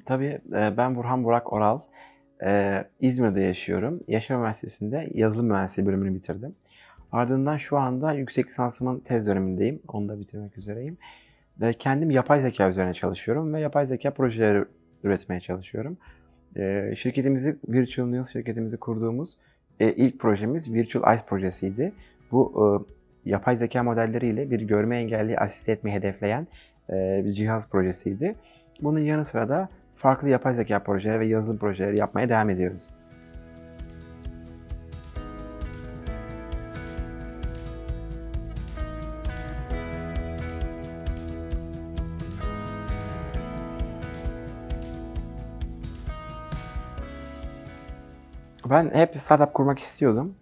Tabii, ben Burhan Burak Oral. İzmir'de yaşıyorum. Yaşar Üniversitesi'nde yazılım mühendisliği bölümünü bitirdim. Ardından şu anda yüksek lisansımın tez dönemindeyim. Onu da bitirmek üzereyim. Kendim yapay zeka üzerine çalışıyorum ve yapay zeka projeleri üretmeye çalışıyorum. Virtual News şirketimizi kurduğumuz ilk projemiz Virtual Eyes projesiydi. Bu yapay zeka modelleriyle bir görme engelliyi asiste etmeyi hedefleyen bir cihaz projesiydi. Bunun yanı sıra da farklı yapay zeka projeleri ve yazılım projeleri yapmaya devam ediyoruz. Ben hep startup kurmak istiyordum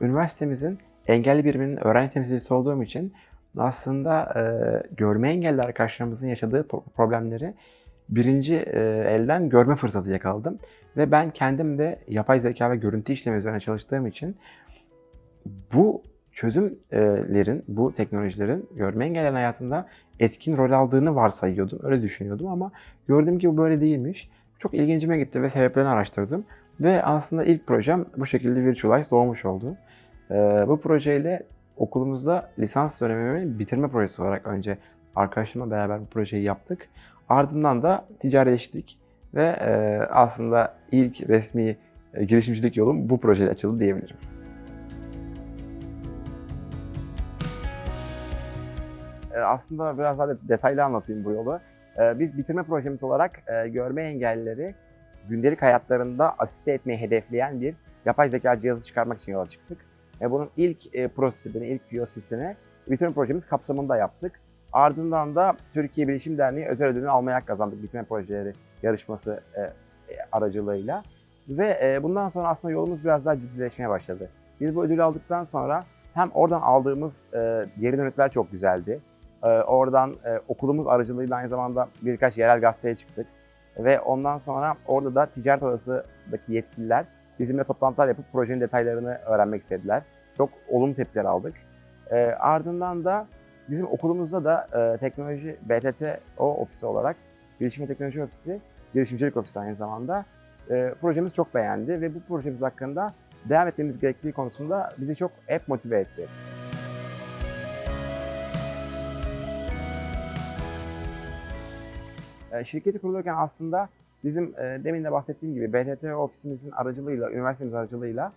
üniversitemizin engelli biriminin öğrenci temsilcisi olduğum için aslında görme engelli arkadaşlarımızın yaşadığı problemleri birinci elden görme fırsatı yakaladım. Ve ben kendim de yapay zeka ve görüntü işleme üzerine çalıştığım için bu çözümlerin, bu teknolojilerin görme engellilerin hayatında etkin rol aldığını varsayıyordum, öyle düşünüyordum ama gördüm ki bu böyle değilmiş. Çok ilgincime gitti ve sebeplerini araştırdım. Ve aslında ilk projem bu şekilde Virtualize doğmuş oldu. Bu projeyle okulumuzda lisans dönemimi bitirme projesi olarak önce arkadaşlarımla beraber bu projeyi yaptık. Ardından da ticarileştik ve aslında ilk resmi girişimcilik yolum bu projeyle açıldı diyebilirim. Aslında biraz daha detaylı anlatayım bu yolu. Biz bitirme projemiz olarak görme engellileri gündelik hayatlarında asiste etmeyi hedefleyen bir yapay zeka cihazı çıkarmak için yola çıktık. Bunun ilk prototipini, ilk POC'sini bitirme projemiz kapsamında yaptık. Ardından da Türkiye Bilişim Derneği özel ödülünü almaya hak kazandık bitirme projeleri yarışması aracılığıyla. Ve bundan sonra aslında yolumuz biraz daha ciddileşmeye başladı. Biz bu ödülü aldıktan sonra hem oradan aldığımız geri dönütler çok güzeldi. Oradan okulumuz aracılığıyla aynı zamanda birkaç yerel gazeteye çıktık. Ve ondan sonra orada da ticaret odasındaki yetkililer bizimle toplantılar yapıp projenin detaylarını öğrenmek istediler. Çok olumlu tepkiler aldık. Ardından da bizim okulumuzda da teknoloji BTTO ofisi olarak Bilişim ve Teknoloji Ofisi, girişimcilik ofisi aynı zamanda projemizi çok beğendi ve bu projemiz hakkında devam etmemiz gerektiği konusunda bizi çok hep motive etti. Şirketi kurulurken aslında bizim demin de bahsettiğim gibi BTT ofisimizin aracılığıyla, üniversitemiz aracılığıyla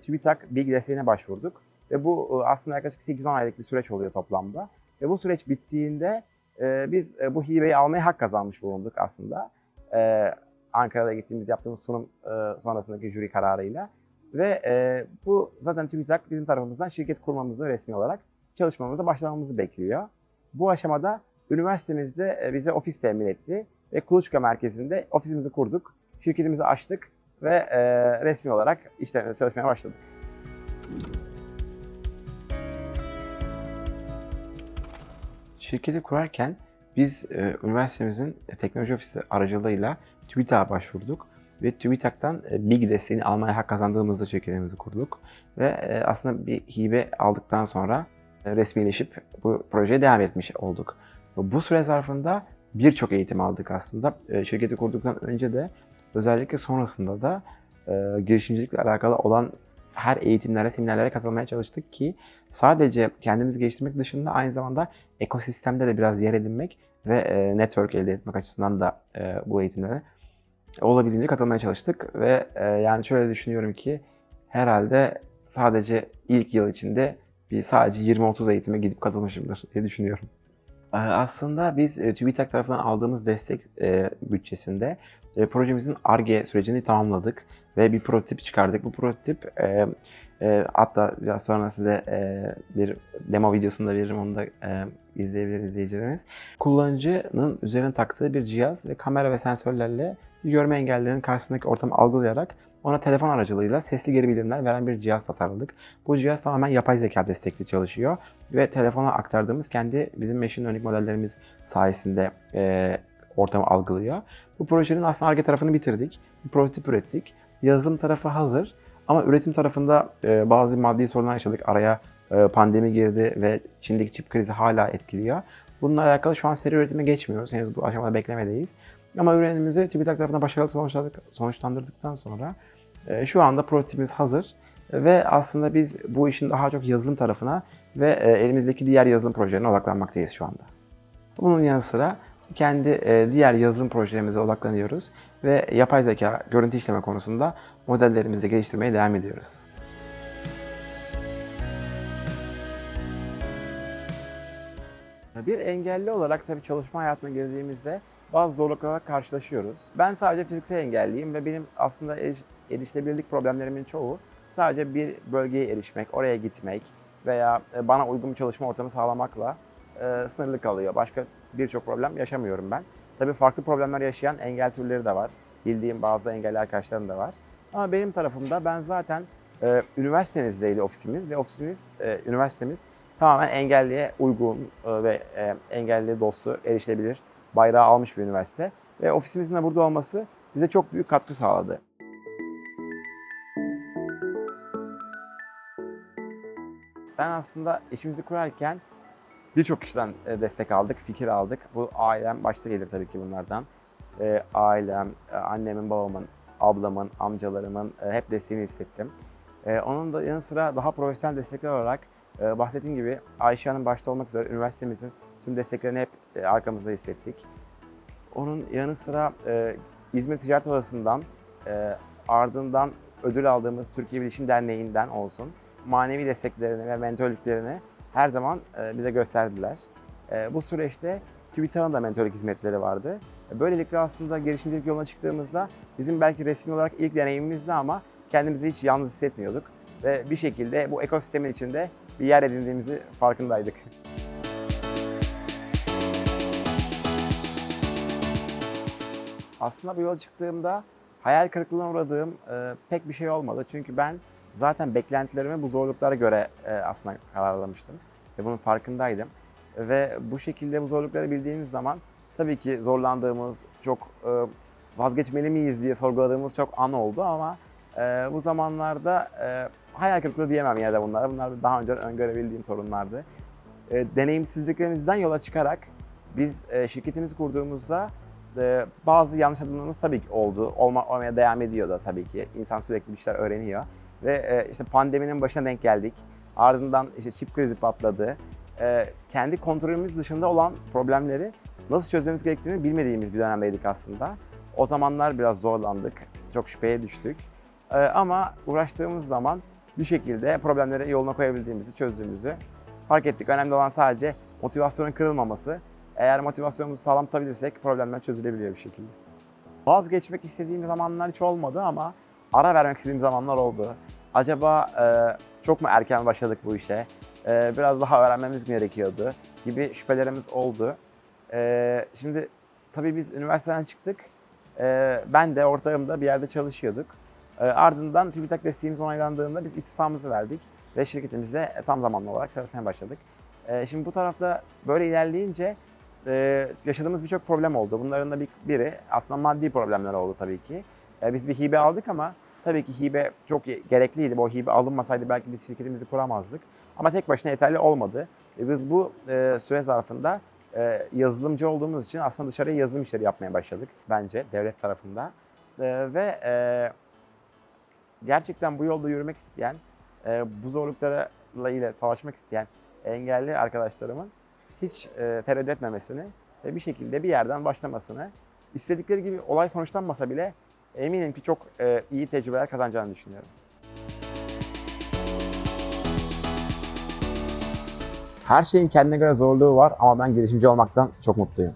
TÜBİTAK bilgi desteğine başvurduk. Ve bu aslında yaklaşık 8-10 aylık bir süreç oluyor toplamda. Ve bu süreç bittiğinde biz bu hibeyi almaya hak kazanmış bulunduk aslında. Ankara'da yaptığımız sunum sonrasındaki jüri kararıyla. Ve bu zaten TÜBİTAK bizim tarafımızdan şirket kurmamızı resmi olarak çalışmamıza başlamamızı bekliyor. Bu aşamada üniversitemizde bize ofis temin etti ve Kuluçka merkezinde ofisimizi kurduk, şirketimizi açtık ve resmi olarak işlerinde çalışmaya başladık. Şirketi kurarken biz üniversitemizin teknoloji ofisi aracılığıyla TÜBİTAK'a başvurduk ve TÜBİTAK'tan bilgi desteğini almaya hak kazandığımızda şirketimizi kurduk ve aslında bir hibe aldıktan sonra resmileşip bu projeye devam etmiş olduk. Bu süre zarfında birçok eğitim aldık aslında. Şirketi kurduktan önce de özellikle sonrasında da girişimcilikle alakalı olan her eğitimlere, seminerlere katılmaya çalıştık ki sadece kendimizi geliştirmek dışında aynı zamanda ekosistemde de biraz yer edinmek ve network elde etmek açısından da bu eğitimlere olabildiğince katılmaya çalıştık ve yani şöyle düşünüyorum ki herhalde sadece ilk yıl içinde sadece 20-30 eğitime gidip katılmışımdır diye düşünüyorum. Aslında biz TÜBİTAK tarafından aldığımız destek bütçesinde projemizin Ar-Ge sürecini tamamladık ve bir prototip çıkardık. Bu prototip hatta biraz sonra size bir demo videosunu da veririm, onu da izleyebilir izleyicilerimiz. Kullanıcının üzerine taktığı bir cihaz ve kamera ve sensörlerle görme engellilerin karşısındaki ortamı algılayarak ona telefon aracılığıyla sesli geri bildirimler veren bir cihaz tasarladık. Bu cihaz tamamen yapay zeka destekli çalışıyor ve telefona aktardığımız bizim machine learning modellerimiz sayesinde ortamı algılıyor. Bu projenin aslında Ar-Ge tarafını bitirdik. Bir prototip ürettik. Yazılım tarafı hazır ama üretim tarafında bazı maddi sorunlar yaşadık. Araya pandemi girdi ve Çin'deki çip krizi hala etkiliyor. Bununla alakalı şu an seri üretime geçmiyoruz. Henüz bu aşamada beklemedeyiz. Ama ürünümüzü TÜBİTAK tarafından başarılı sonuçlandırdıktan sonra şu anda prototipimiz hazır. Ve aslında biz bu işin daha çok yazılım tarafına ve elimizdeki diğer yazılım projelerine odaklanmaktayız şu anda. Bunun yanı sıra kendi diğer yazılım projelerimize odaklanıyoruz ve yapay zeka, görüntü işleme konusunda modellerimizi de geliştirmeye devam ediyoruz. Bir engelli olarak tabii çalışma hayatına girdiğimizde bazı zorluklarla karşılaşıyoruz. Ben sadece fiziksel engelliyim ve benim aslında erişilebilirlik problemlerimin çoğu sadece bir bölgeye erişmek, oraya gitmek veya bana uygun bir çalışma ortamı sağlamakla sınırlı kalıyor. Başka birçok problem yaşamıyorum ben. Tabii farklı problemler yaşayan engel türleri de var. Bildiğim bazı engelli arkadaşlarım da var. Ama benim tarafımda ben zaten üniversitemizdeydi ofisimiz ve üniversitemiz tamamen engelliye uygun ve engelli dostu, erişilebilir bayrağı almış bir üniversite. Ve ofisimizin de burada olması bize çok büyük katkı sağladı. Ben aslında işimizi kurarken birçok kişiden destek aldık, fikir aldık. Bu ailem başta gelir tabii ki bunlardan. Ailem, annemin, babamın, ablamın, amcalarımın hep desteğini hissettim. Onun da yanı sıra daha profesyonel destekler olarak bahsettiğim gibi Ayşe Hanım başta olmak üzere üniversitemizin tüm desteklerini hep arkamızda hissettik. Onun yanı sıra İzmir Ticaret Odası'ndan ardından ödül aldığımız Türkiye Bilişim Derneği'nden olsun manevi desteklerini ve mentörlüklerini her zaman bize gösterdiler. Bu süreçte TÜBİTAK'ın da mentörlük hizmetleri vardı. Böylelikle aslında girişimcilik yoluna çıktığımızda bizim belki resmi olarak ilk deneyimimizdi ama kendimizi hiç yalnız hissetmiyorduk. Ve bir şekilde bu ekosistemin içinde bir yer edindiğimizi farkındaydık. Aslında bu yola çıktığımda hayal kırıklığına uğradığım pek bir şey olmadı. Çünkü ben zaten beklentilerimi bu zorluklara göre aslında kararlamıştım ve bunun farkındaydım. Ve bu şekilde bu zorlukları bildiğimiz zaman tabii ki zorlandığımız, çok vazgeçmeli miyiz diye sorguladığımız çok an oldu ama bu zamanlarda hayal kırıklığı diyemem yine de bunlara. Bunlar daha önce öngörebildiğim sorunlardı. Deneyimsizliklerimizden yola çıkarak biz şirketimizi kurduğumuzda bazı yanlış adımlarımız tabii ki oldu. Olmaya devam ediyor da tabii ki. İnsan sürekli bir şeyler öğreniyor. Ve işte pandeminin başına denk geldik. Ardından işte çip krizi patladı. Kendi kontrolümüz dışında olan problemleri nasıl çözmemiz gerektiğini bilmediğimiz bir dönemdeydik aslında. O zamanlar biraz zorlandık. Çok şüpheye düştük. Ama uğraştığımız zaman bir şekilde problemleri yoluna koyabildiğimizi, çözdüğümüzü fark ettik. Önemli olan sadece motivasyonun kırılmaması. Eğer motivasyonumuzu sağlam tutabilirsek problemler çözülebiliyor bir şekilde. Vazgeçmek istediğim zamanlar hiç olmadı ama ara vermek istediğim zamanlar oldu. Acaba çok mu erken başladık bu işe? Biraz daha öğrenmemiz mi gerekiyordu? Gibi şüphelerimiz oldu. Şimdi tabii biz üniversiteden çıktık. Ben de ortağım da bir yerde çalışıyorduk. Ardından TÜBİTAK desteğimiz onaylandığında biz istifamızı verdik ve şirketimizde tam zamanlı olarak çalışmaya başladık. Şimdi bu tarafta böyle ilerleyince yaşadığımız birçok problem oldu. Bunların da biri aslında maddi problemler oldu tabii ki. Biz bir hibe aldık ama tabii ki hibe çok gerekliydi. O hibe alınmasaydı belki biz şirketimizi kuramazdık. Ama tek başına yeterli olmadı. Biz bu süre zarfında yazılımcı olduğumuz için aslında dışarıya yazılım işleri yapmaya başladık bence devlet tarafında. Ve gerçekten bu yolda yürümek isteyen, bu zorluklarla ile savaşmak isteyen engelli arkadaşlarımın hiç tereddüt etmemesini ve bir şekilde bir yerden başlamasını, istedikleri gibi olay sonuçlanmasa bile eminim ki çok iyi tecrübeler kazanacağını düşünüyorum. Her şeyin kendine göre zorluğu var ama ben girişimci olmaktan çok mutluyum.